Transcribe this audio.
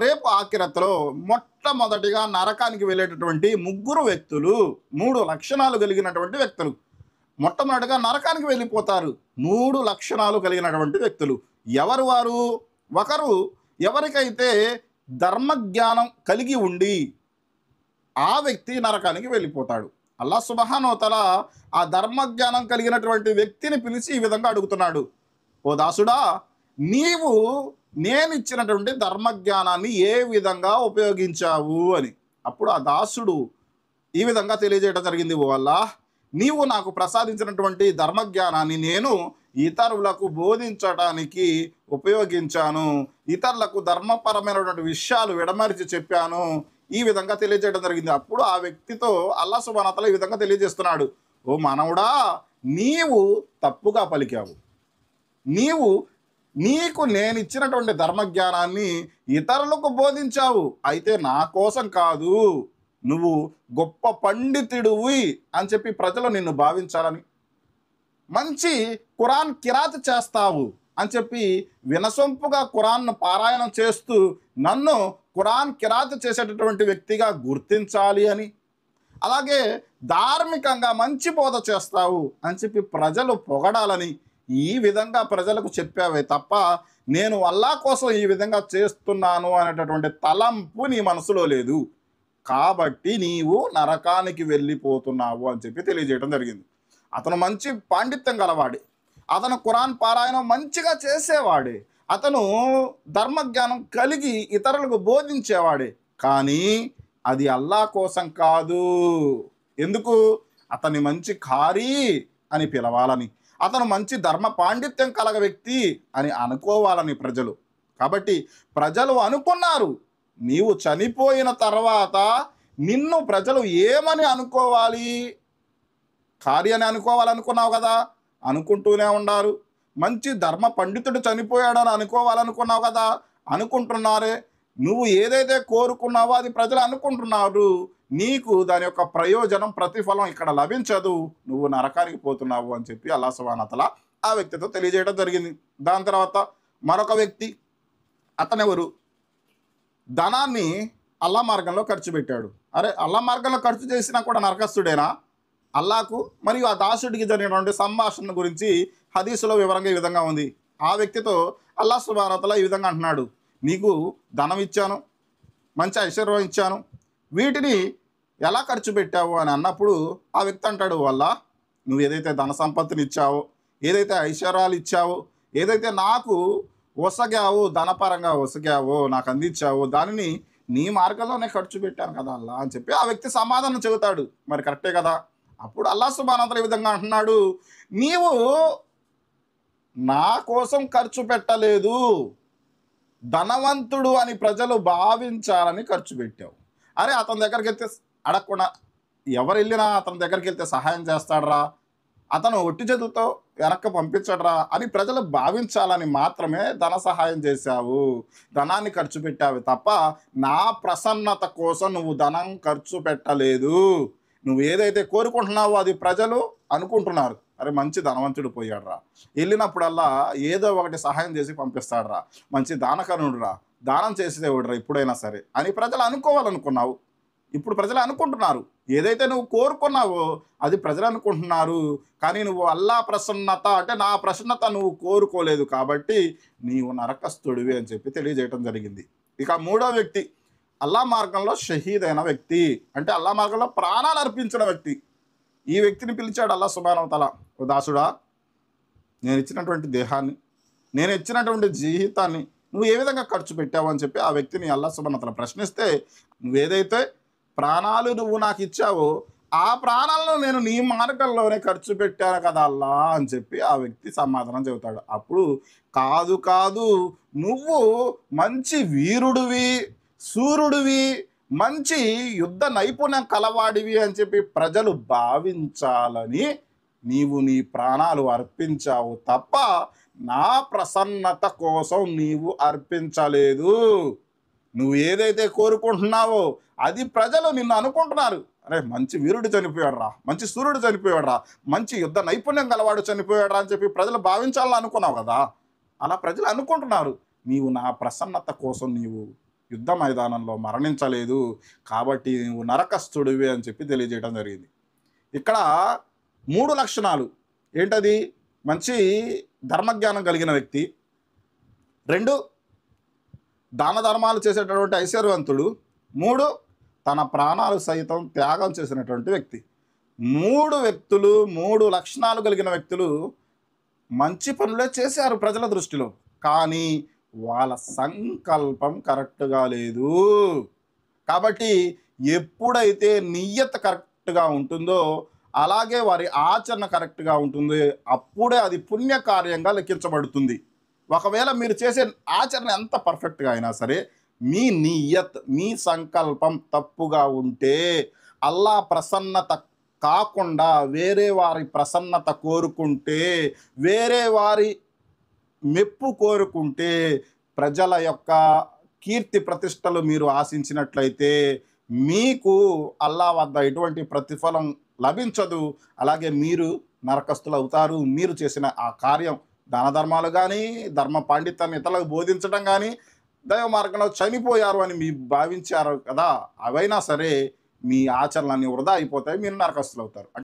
రేపు ఆఖిరత్లో మొట్టమొదటిగా నరకానికి వెళ్ళేటటువంటి ముగ్గురు వ్యక్తులు, 3 లక్షణాలు కలిగినటువంటి వ్యక్తులు. మొట్టమొదటిగా నరకానికి వెళ్ళిపోతారు 3 లక్షణాలు కలిగినటువంటి వ్యక్తులు. ఎవరు వారు? ఒకరు ఎవరికైతే ధర్మజ్ఞానం కలిగి ఉండి ఆ వ్యక్తి నరకానికి వెళ్ళిపోతాడు. అల్లాహ్ సుబ్హానహు వ తఆలా ఆ ధర్మజ్ఞానం కలిగినటువంటి వ్యక్తిని పిలిచి ఈ విధంగా అడుగుతున్నాడు, ఓ దాసుడా, నీవు నేనిచ్చినటువంటి ధర్మజ్ఞానాన్ని ఏ విధంగా ఉపయోగించావు అని. అప్పుడు ఆ దాసుడు ఈ విధంగా తెలియజేయడం జరిగింది, ఓ అల్లాహ్, నీవు నాకు ప్రసాదించినటువంటి ధర్మజ్ఞానాన్ని నేను ఇతరులకు బోధించడానికి ఉపయోగించాను, ఇతరులకు ధర్మపరమైనటువంటి విషయాలు విడమరిచి చెప్పాను, ఈ విధంగా తెలియజేయడం జరిగింది. అప్పుడు ఆ వ్యక్తితో అల్లాహ్ సుబ్హానహు వ తఆలా ఈ విధంగా తెలియజేస్తున్నాడు, ఓ మానవుడా, నీవు తప్పుగా పలికావు. నీకు నేను ఇచ్చినటువంటి ధర్మజ్ఞానాన్ని ఇతరులకు బోధించావు, అయితే నా కోసం కాదు, నువ్వు గొప్ప పండితుడివి అని చెప్పి ప్రజలు నిన్ను భావించాలని, మంచి ఖురాన్ కిరాత్ చేస్తావు అని చెప్పి వినసొంపుగా ఖురాన్ను పారాయణం చేస్తూ నన్ను ఖురాన్ కిరాత్ చేసేటటువంటి వ్యక్తిగా గుర్తించాలి అని, అలాగే ధార్మికంగా మంచి బోధ చేస్తావు అని చెప్పి ప్రజలు పొగడాలని ఈ విధంగా ప్రజలకు చెప్పావే తప్ప నేను అల్లాహ్ కోసం ఈ విధంగా చేస్తున్నాను అనేటటువంటి తలంపు నీ మనసులో లేదు, కాబట్టి నీవు నరకానికి వెళ్ళిపోతున్నావు అని చెప్పి తెలియజేయడం జరిగింది. అతను మంచి పాండిత్యం గలవాడే, అతను ఖురాన్ పారాయణం మంచిగా చేసేవాడే, అతను ధర్మజ్ఞానం కలిగి ఇతరులకు బోధించేవాడే, కానీ అది అల్లాహ్ కోసం కాదు. ఎందుకు? అతని మంచి ఖారీ అని పిలవాలని, అతను మంచి ధర్మ పాండిత్యం కలగ వ్యక్తి అని అనుకోవాలని ప్రజలు. కాబట్టి ప్రజలు అనుకున్నారు, నీవు చనిపోయిన తర్వాత నిన్ను ప్రజలు ఏమని అనుకోవాలి? ఖారీ అని అనుకోవాలనుకున్నావు కదా, అనుకుంటూనే ఉన్నారు. మంచి ధర్మ పండితుడు చనిపోయాడని అనుకోవాలనుకున్నావు కదా, అనుకుంటున్నారే. నువ్వు ఏదైతే కోరుకున్నావో అది ప్రజలు అనుకుంటున్నారు, నీకు దాని యొక్క ప్రయోజనం ప్రతిఫలం ఇక్కడ లభించదు, నువ్వు నరకానికి పోతున్నావు అని చెప్పి అల్లాహ్ సుబ్హానహు వ తఆలా ఆ వ్యక్తితో తెలియజేయడం జరిగింది. దాని తర్వాత మరొక వ్యక్తి, అతనెవరు? ధనాన్ని అల్లాహ్ మార్గంలో ఖర్చు పెట్టాడు. అరే, అల్లాహ్ మార్గంలో ఖర్చు చేసినా కూడా నరకస్తుడేనా? అల్లాహకు మరియు ఆ దాసుడికి జరిగినటువంటి సంభాషణ గురించి హదీసులో వివరంగా ఈ విధంగా ఉంది. ఆ వ్యక్తితో అల్లాహ్ సుబ్హానహు వ తఆలా ఈ విధంగా అంటున్నాడు, నీకు ధనం ఇచ్చాను, మంచి ఐశ్వర్యం ఇచ్చాను, వీటిని ఎలా ఖర్చు పెట్టావు అని అన్నప్పుడు ఆ వ్యక్తి అంటాడు, అల్లాహ్, నువ్వు ఏదైతే ధన సంపత్తిని ఇచ్చావో, ఏదైతే ఐశ్వర్యాలు ఇచ్చావో, ఏదైతే నాకు ఒసగావో, ధనపరంగా ఒసగావో, నాకు అందించావో, దానిని నీ మార్గంలోనే ఖర్చు పెట్టాను కదా అల్లా అని చెప్పి ఆ వ్యక్తి సమాధానం చెబుతాడు. మరి కరెక్టే కదా. అప్పుడు అల్లాహ్ సుబ్హానహు వ తఆలా ఈ విధంగా అంటున్నాడు, నీవు నా కోసం ఖర్చు పెట్టలేదు, ధనవంతుడు అని ప్రజలు భావించాలని ఖర్చు పెట్టావు. అరే, అతని దగ్గరికి వెళ్తే అడగకుండా ఎవరు వెళ్ళినా అతని దగ్గరికి వెళ్తే సహాయం చేస్తాడరా, అతను ఒట్టి చేతులతో వెనక్కి పంపించడరా అని ప్రజలు భావించాలని మాత్రమే ధన సహాయం చేశావు, ధనాన్ని ఖర్చు పెట్టావు తప్ప నా ప్రసన్నత కోసం నువ్వు ధనం ఖర్చు పెట్టలేదు. నువ్వు ఏదైతే కోరుకుంటున్నావో అది ప్రజలు అనుకుంటున్నారు, అరే మంచి ధనవంతుడు పోయాడురా, వెళ్ళినప్పుడల్లా ఏదో ఒకటి సహాయం చేసి పంపిస్తాడురా, మంచి దానకరుణుడురా, దానం చేసేదేవుడురా ఎప్పుడైనా సరే అని ప్రజలు అనుకోవాలనుకున్నావు. ఇప్పుడు ప్రజలు అనుకుంటున్నారు, ఏదైతే నువ్వు కోరుకున్నావో అది ప్రజలు అనుకుంటున్నారు, కానీ నువ్వు అల్లా ప్రసన్నత అంటే నా ప్రసన్నత నువ్వు కోరుకోలేదు, కాబట్టి నీవు నరకస్తుడివి అని చెప్పి తెలియజేయటం జరిగింది. ఇక మూడో వ్యక్తి, అల్లా మార్గంలో షహీద్ అయిన వ్యక్తి, అంటే అల్లా మార్గంలో ప్రాణాలు అర్పించిన వ్యక్తి. ఈ వ్యక్తిని పిలిచాడు అల్లాహ్ సుబ్హానహు వ తఆలా, ఓ దాసుడా, నేను ఇచ్చినటువంటి దేహాన్ని, నేను ఇచ్చినటువంటి జీవితాన్ని నువ్వు ఏ విధంగా ఖర్చు పెట్టావు అని చెప్పి ఆ వ్యక్తిని అల్లాహ్ సుబ్హానహు వ తఆలా ప్రశ్నిస్తే, నువ్వేదైతే ప్రాణాలు నువ్వు నాకు ఇచ్చావో ఆ ప్రాణాలను నేను నీ మార్గంలోనే ఖర్చు పెట్టాను కదా అల్లా అని చెప్పి ఆ వ్యక్తి సమాధానం చెబుతాడు. అప్పుడు కాదు కాదు, నువ్వు మంచి వీరుడివి, సూర్యుడివి, మంచి యుద్ధ నైపుణ్యం కలవాడివి అని చెప్పి ప్రజలు భావించాలని నీవు నీ ప్రాణాలు అర్పించావు తప్ప నా ప్రసన్నత కోసం నీవు అర్పించలేదు. నువ్వు ఏదైతే కోరుకుంటున్నావో అది ప్రజలు నిన్ను అనుకుంటున్నారు, అరే మంచి వీరుడు చనిపోయాడురా, మంచి సూర్యుడు చనిపోయాడురా, మంచి యుద్ధ నైపుణ్యం గలవాడు చనిపోయాడురా అని చెప్పి ప్రజలు భావించాలని అనుకున్నావు కదా. అలా ప్రజలు అనుకుంటున్నారు, నీవు నా ప్రసన్నత కోసం నీవు యుద్ధ మైదానంలో మరణించలేదు, కాబట్టి నువ్వు నరకస్తుడివి అని చెప్పి తెలియజేయడం జరిగింది. ఇక్కడ 3 లక్షణాలు ఏంటది? మంచి ధర్మజ్ఞానం కలిగిన వ్యక్తి, 2 దాన ధర్మాలు చేసేటటువంటి ఐశ్వర్యవంతుడు, 3 తన ప్రాణాలు సైతం త్యాగం చేసినటువంటి వ్యక్తి. 3 వ్యక్తులు, 3 లక్షణాలు కలిగిన వ్యక్తులు మంచి పనులే చేశారు ప్రజల దృష్టిలో, కానీ వాళ్ళ సంకల్పం కరెక్ట్గా లేదు. కాబట్టి ఎప్పుడైతే నియ్యత కరెక్ట్గా ఉంటుందో, అలాగే వారి ఆచరణ కరెక్ట్గా ఉంటుంది, అప్పుడే అది పుణ్యకార్యంగా లెక్కించబడుతుంది. ఒకవేళ మీరు చేసే ఆచరణ ఎంత పర్ఫెక్ట్గా అయినా సరే, మీ నియ్యత్, మీ సంకల్పం తప్పుగా ఉంటే, అల్లా ప్రసన్నత కాకుండా వేరే వారి ప్రసన్నత కోరుకుంటే, వేరే వారి మెప్పు కోరుకుంటే, ప్రజల యొక్క కీర్తి ప్రతిష్టలు మీరు ఆశించినట్లయితే మీకు అల్లా వద్ద ఎటువంటి ప్రతిఫలం లభించదు. అలాగే మీరు నరకస్తులు అవుతారు. మీరు చేసిన ఆ కార్యం, దాన ధర్మాలు కానీ, ధర్మ పాండిత్యాన్ని ఇతరులకు బోధించడం కానీ, దైవ మార్గంలో చనిపోయారు అని మీరు భావించారు కదా, అవైనా సరే మీ ఆచరణలన్నీ వృధా అయిపోతాయి, మీరు నరకస్తులు అవుతారు.